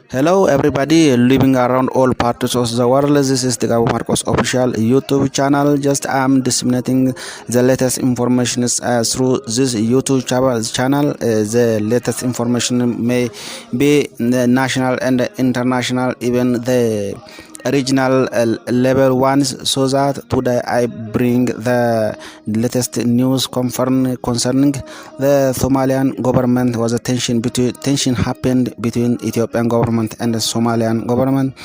Hello everybody living around all parts of the world. This is the Gabo Marcos official YouTube channel. Just I'm disseminating the latest information through this YouTube channel. The latest information may be the national and international, even the regional level ones, so that today I bring the latest news concerning the Somalian government. Was a tension happened between Ethiopian government and the Somalian government.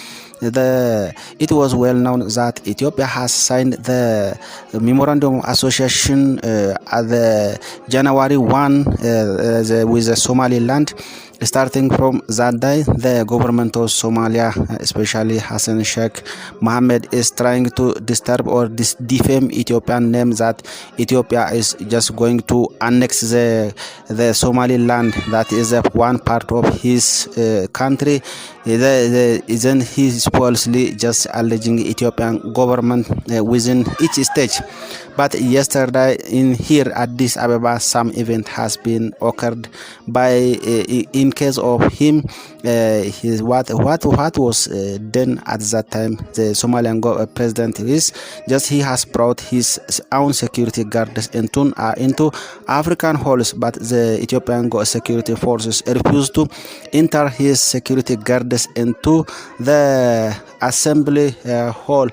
It was well known that Ethiopia has signed the memorandum of association at the January 1 with the Somaliland. Starting from that day, the government of Somalia, especially Hassan Sheikh Mohammed, is trying to disturb or defame Ethiopian name, that Ethiopia is just going to annex the Somaliland, that is one part of his country. Isn't he falsely just alleging Ethiopian government within each stage? But yesterday in here at Addis Ababa, some event has been occurred by in case of him. What was done at that time? The Somalian president is just he has brought his own security guards into African halls, but the Ethiopian security forces refused to enter his security guards into the assembly hall,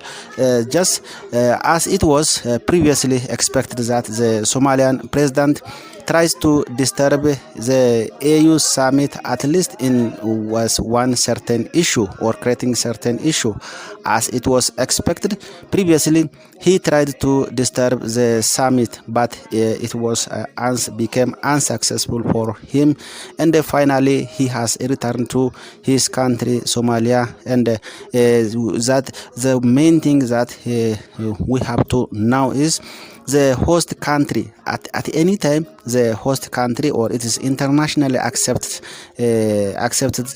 just as it was previously expected that the Somalian president tries to disturb the AU summit, at least in was one certain issue or creating certain issue. As it was expected previously, he tried to disturb the summit, but it was became unsuccessful for him, and finally he has returned to his country Somalia. And that the main thing that we have to know is the host country at any time, the host country, or it is internationally accepted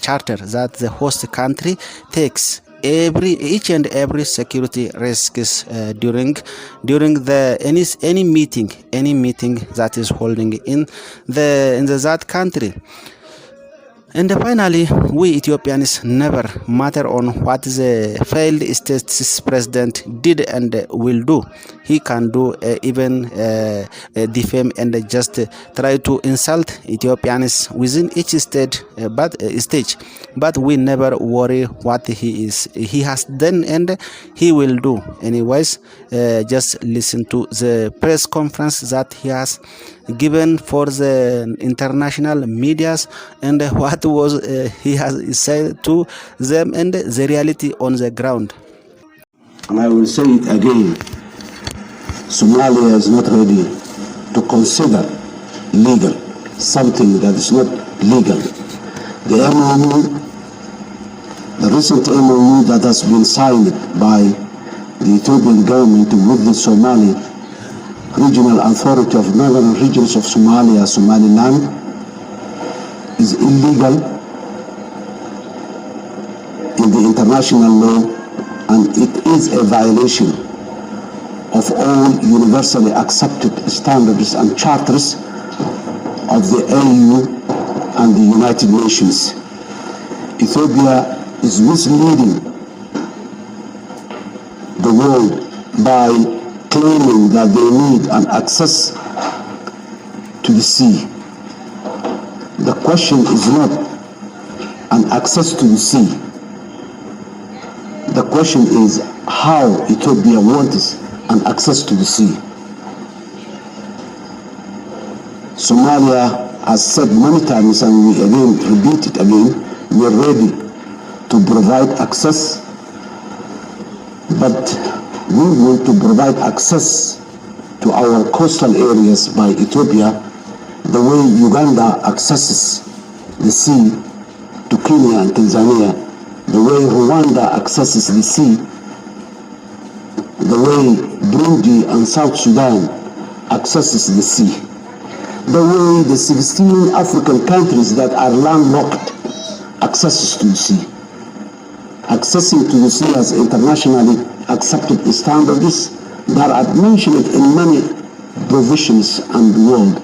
charter that the host country takes each and every security risks during the any meeting that is holding in that country. And finally, we Ethiopians never matter on what the failed state's president did and will do. He can do even defame and just try to insult Ethiopians within each state, but we never worry what he has done and he will do. Anyways, just listen to the press conference that he has given for the international medias, and what was he has said to them and the reality on the ground. And I will say it again, Somalia is not ready to consider legal something that is not legal. The MOU, the recent MOU that has been signed by the Ethiopian government with the Somali Regional Authority of Northern Regions of Somalia, Somaliland, is illegal in the international law, and it is a violation of all universally accepted standards and charters of the AU and the United Nations. Ethiopia is misleading the world by claiming that they need an access to the sea. The question is not an access to the sea. The question is how Ethiopia wants an access to the sea. Somalia has said many times, and we again repeat it again, we are ready to provide access, but we want to provide access to our coastal areas by Ethiopia the way Uganda accesses the sea to Kenya and Tanzania, the way Rwanda accesses the sea, the way Burundi and South Sudan accesses the sea, the way the 16 African countries that are landlocked accesses to the sea. Accessing to the sea as internationally accepted standards that are mentioned in many provisions and the world,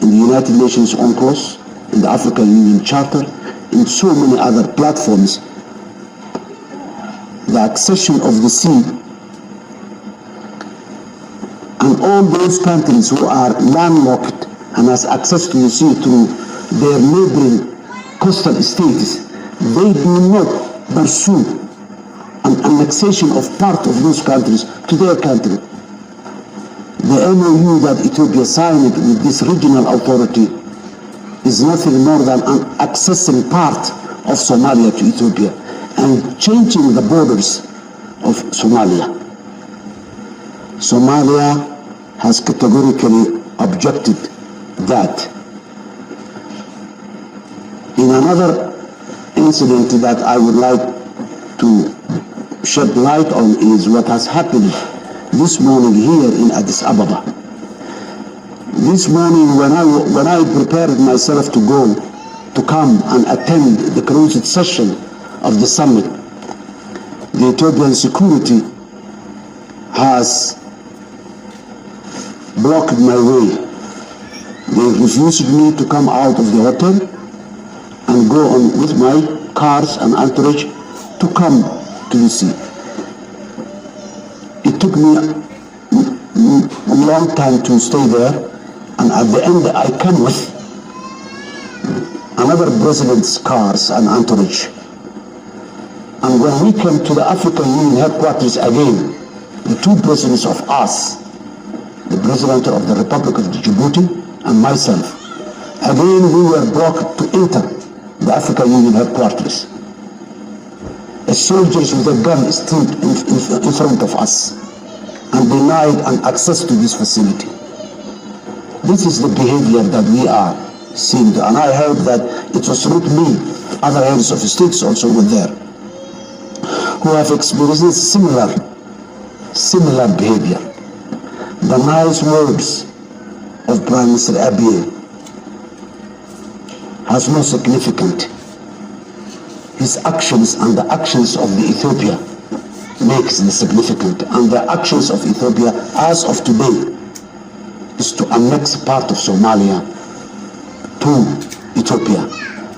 in the United Nations UNCLOS, in the African Union Charter, in so many other platforms, the accession of the sea, and all those countries who are landlocked and has access to the sea through their neighboring coastal states, they do not pursue an annexation of part of those countries to their country. The MOU that Ethiopia signed with this regional authority is nothing more than accessing part of Somalia to Ethiopia and changing the borders of Somalia. Somalia has categorically objected that. In another incident that I would like to shed light on is what has happened this morning here in Addis Ababa. This morning when I prepared myself to go to come and attend the closed session of the summit, the Ethiopian security has blocked my way. They refused me to come out of the hotel and go on with my cars and entourage to come to the sea. It took me a long time to stay there, and at the end I came with another president's cars and entourage. And when we came to the African Union headquarters again, the two presidents of us, the President of the Republic of Djibouti and myself, again we were blocked to enter the African Union headquarters. The soldiers with a gun stood in front of us and denied an access to this facility. This is the behavior that we are seeing. And I heard that it was not me, other heads of states also were there, who have experienced similar behavior. The nice words of Prime Minister Abiy has no significance. His actions and the actions of the Ethiopia makes the significant. And the actions of Ethiopia as of today is to annex part of Somalia to Ethiopia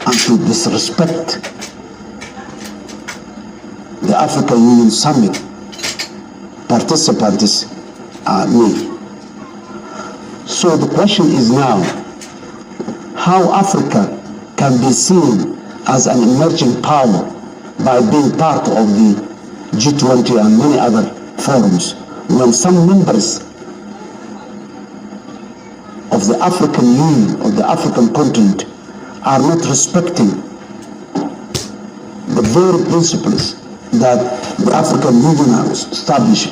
and to disrespect the African Union Summit participants me. So the question is now, how Africa can be seen as an emerging power by being part of the G20 and many other forums, when some members of the African Union, of the African continent, are not respecting the very principles that the African Union has established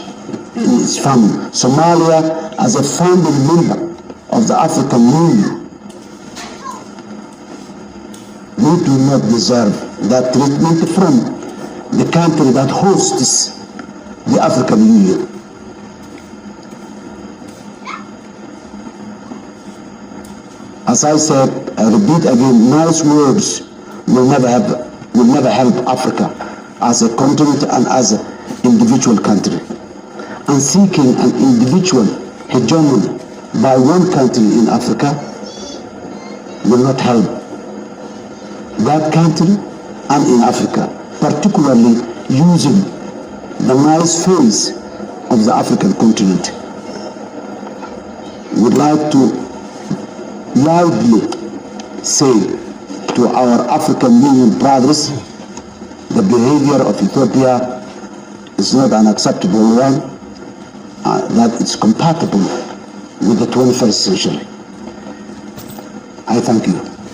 in its founding. Somalia, as a founding member of the African Union, we do not deserve that treatment from the country that hosts the African Union. As I said, I repeat again, nice words will never help Africa as a continent and as an individual country. And seeking an individual hegemony by one country in Africa will not help that country and in Africa, particularly using the nice face of the African continent. Would like to loudly say to our African Union brothers, the behavior of Ethiopia is not an acceptable one, that it's compatible with the 21st century. I thank you.